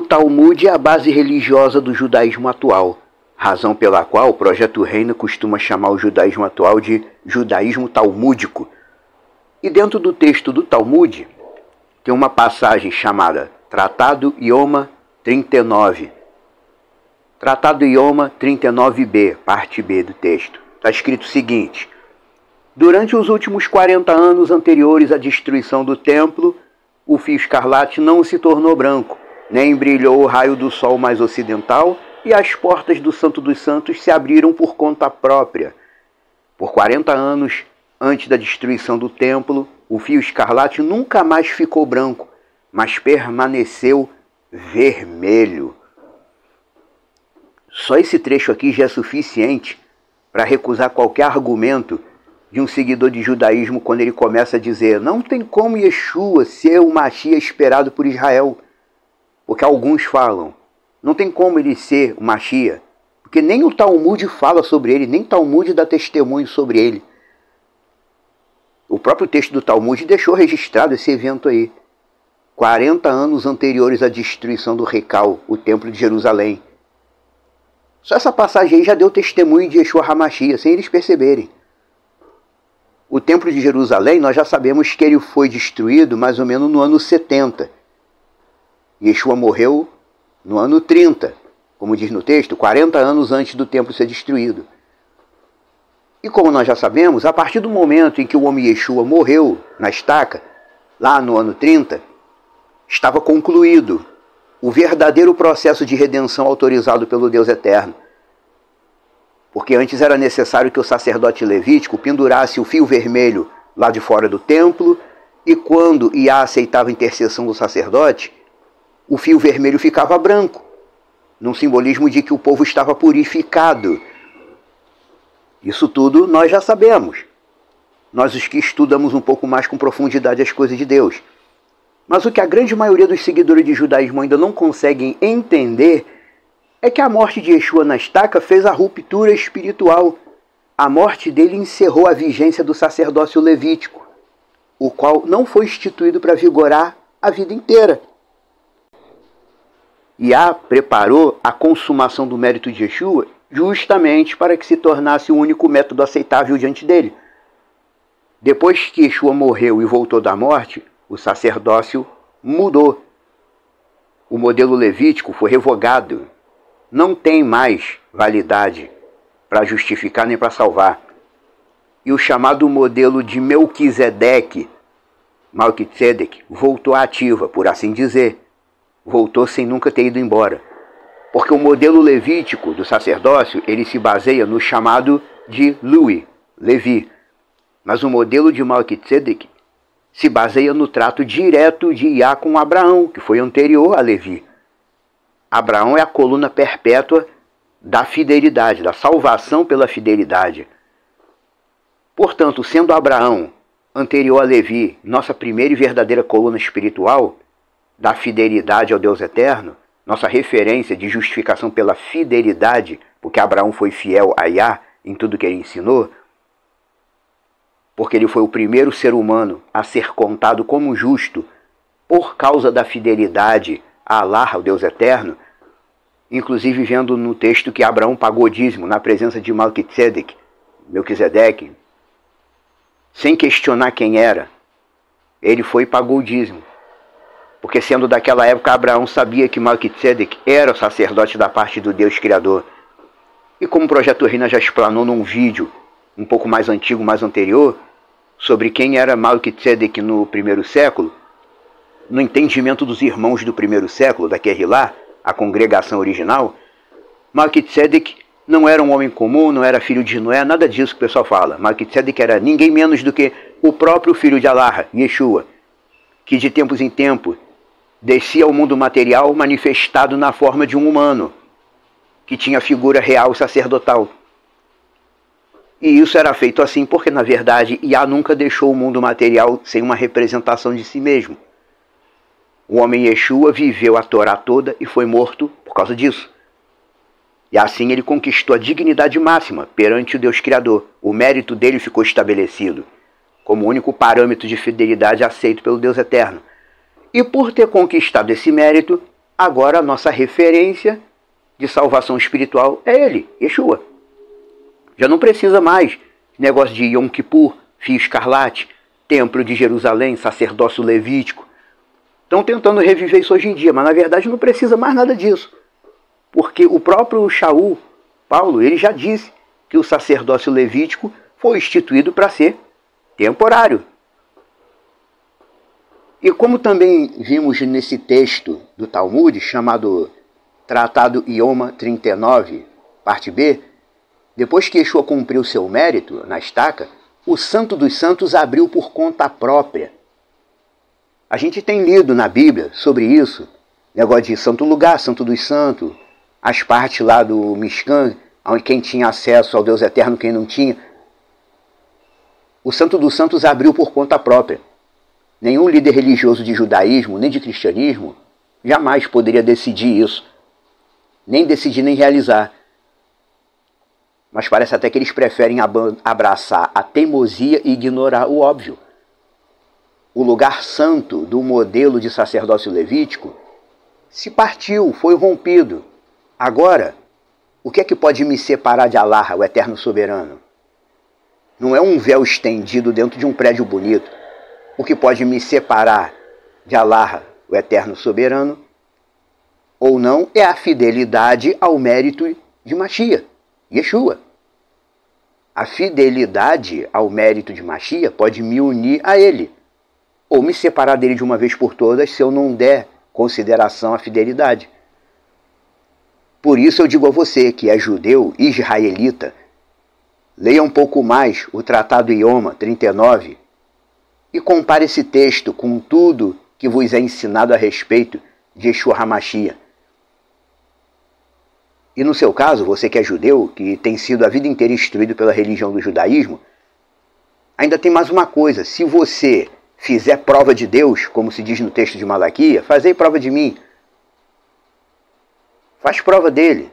Talmud é a base religiosa do judaísmo atual, razão pela qual o Projeto Reina costuma chamar o judaísmo atual de judaísmo talmúdico. E dentro do texto do Talmud tem uma passagem chamada Tratado Yoma 39. Tratado Yoma 39b, parte B do texto. Está escrito o seguinte: durante os últimos 40 anos anteriores à destruição do templo, o fio escarlate não se tornou branco, nem brilhou o raio do sol mais ocidental, e as portas do Santo dos Santos se abriram por conta própria. Por 40 anos antes da destruição do templo, o fio escarlate nunca mais ficou branco, mas permaneceu vermelho. Só esse trecho aqui já é suficiente para recusar qualquer argumento de um seguidor de judaísmo quando ele começa a dizer: não tem como Yeshua ser o Mashiach esperado por Israel. Porque alguns falam, não tem como ele ser o Mashiach, porque nem o Talmud fala sobre ele, nem o Talmud dá testemunho sobre ele. O próprio texto do Talmud deixou registrado esse evento aí. 40 anos anteriores à destruição do Recal, o Templo de Jerusalém. Só essa passagem aí já deu testemunho de Yeshua HaMashiach, sem eles perceberem. O Templo de Jerusalém, nós já sabemos que ele foi destruído mais ou menos no ano 70. Yeshua morreu no ano 30, como diz no texto, 40 anos antes do templo ser destruído. E como nós já sabemos, a partir do momento em que o homem Yeshua morreu na estaca, lá no ano 30, estava concluído o verdadeiro processo de redenção autorizado pelo Deus Eterno. Porque antes era necessário que o sacerdote levítico pendurasse o fio vermelho lá de fora do templo, e quando Iá aceitava a intercessão do sacerdote, o fio vermelho ficava branco, num simbolismo de que o povo estava purificado. Isso tudo nós já sabemos. Nós os que estudamos um pouco mais com profundidade as coisas de Deus. Mas o que a grande maioria dos seguidores de judaísmo ainda não conseguem entender é que a morte de Yeshua na estaca fez a ruptura espiritual. A morte dele encerrou a vigência do sacerdócio levítico, o qual não foi instituído para vigorar a vida inteira. Iá preparou a consumação do mérito de Yeshua justamente para que se tornasse o único método aceitável diante dele. Depois que Yeshua morreu e voltou da morte, o sacerdócio mudou. O modelo levítico foi revogado. Não tem mais validade para justificar nem para salvar. E o chamado modelo de Melquisedeque, voltou à ativa, por assim dizer. Voltou sem nunca ter ido embora. Porque o modelo levítico do sacerdócio, ele se baseia no chamado de Levi. Mas o modelo de Melquisedeque se baseia no trato direto de Iá com Abraão, que foi anterior a Levi. Abraão é a coluna perpétua da fidelidade, da salvação pela fidelidade. Portanto, sendo Abraão anterior a Levi, nossa primeira e verdadeira coluna espiritual da fidelidade ao Deus Eterno, nossa referência de justificação pela fidelidade, porque Abraão foi fiel a Iá em tudo que ele ensinou, porque ele foi o primeiro ser humano a ser contado como justo por causa da fidelidade a Allah, ao Deus Eterno, inclusive vendo no texto que Abraão pagou dízimo na presença de Melquisedeque, sem questionar quem era, ele foi e pagou o dízimo. Porque sendo daquela época, Abraão sabia que Melquisedeque era o sacerdote da parte do Deus Criador. E como o Projeto Reina já explanou num vídeo um pouco mais antigo, mais anterior, sobre quem era Melquisedeque no primeiro século, no entendimento dos irmãos do primeiro século, da Querrilá, a congregação original, Melquisedeque não era um homem comum, não era filho de Noé, nada disso que o pessoal fala. Melquisedeque era ninguém menos do que o próprio filho de Allah, Yeshua, que de tempos em tempos descia ao mundo material manifestado na forma de um humano, que tinha figura real sacerdotal. E isso era feito assim porque, na verdade, Iá nunca deixou o mundo material sem uma representação de si mesmo. O homem Yeshua viveu a Torá toda e foi morto por causa disso. E assim ele conquistou a dignidade máxima perante o Deus Criador. O mérito dele ficou estabelecido como o único parâmetro de fidelidade aceito pelo Deus Eterno. E por ter conquistado esse mérito, Agora a nossa referência de salvação espiritual é ele, Yeshua. Já não precisa mais negócio de Yom Kippur, fio escarlate, templo de Jerusalém, sacerdócio levítico. Estão tentando reviver isso hoje em dia, mas na verdade não precisa mais nada disso. Porque o próprio Shaul, Paulo, ele já disse que o sacerdócio levítico foi instituído para ser temporário. E como também vimos nesse texto do Talmud, chamado Tratado Ioma 39, parte B, depois que Yeshua cumpriu seu mérito na estaca, o Santo dos Santos abriu por conta própria. A gente tem lido na Bíblia sobre isso, negócio de Santo Lugar, Santo dos Santos, as partes lá do Mishkan, quem tinha acesso ao Deus Eterno, quem não tinha. O Santo dos Santos abriu por conta própria. Nenhum líder religioso de judaísmo, nem de cristianismo, jamais poderia decidir isso. Nem decidir, nem realizar. Mas parece até que eles preferem abraçar a teimosia e ignorar o óbvio. O lugar santo do modelo de sacerdócio levítico se partiu, foi rompido. Agora, o que é que pode me separar de Allah, o Eterno Soberano? Não é um véu estendido dentro de um prédio bonito. O que pode me separar de Allah, o Eterno Soberano, ou não, é a fidelidade ao mérito de Mashiach, Yeshua. A fidelidade ao mérito de Mashiach pode me unir a ele, ou me separar dele de uma vez por todas se eu não der consideração à fidelidade. Por isso eu digo a você que é judeu, israelita, leia um pouco mais o Tratado Ioma 39 e compare esse texto com tudo que vos é ensinado a respeito de Yeshua HaMashiach. E no seu caso, você que é judeu, que tem sido a vida inteira instruído pela religião do judaísmo, ainda tem mais uma coisa: se você fizer prova de Deus, como se diz no texto de Malaquias, fazei prova de mim. Faz prova dele.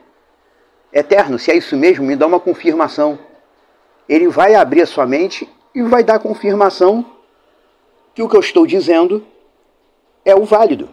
Eterno, se é isso mesmo, me dá uma confirmação. Ele vai abrir a sua mente e vai dar confirmação que o que eu estou dizendo é o válido.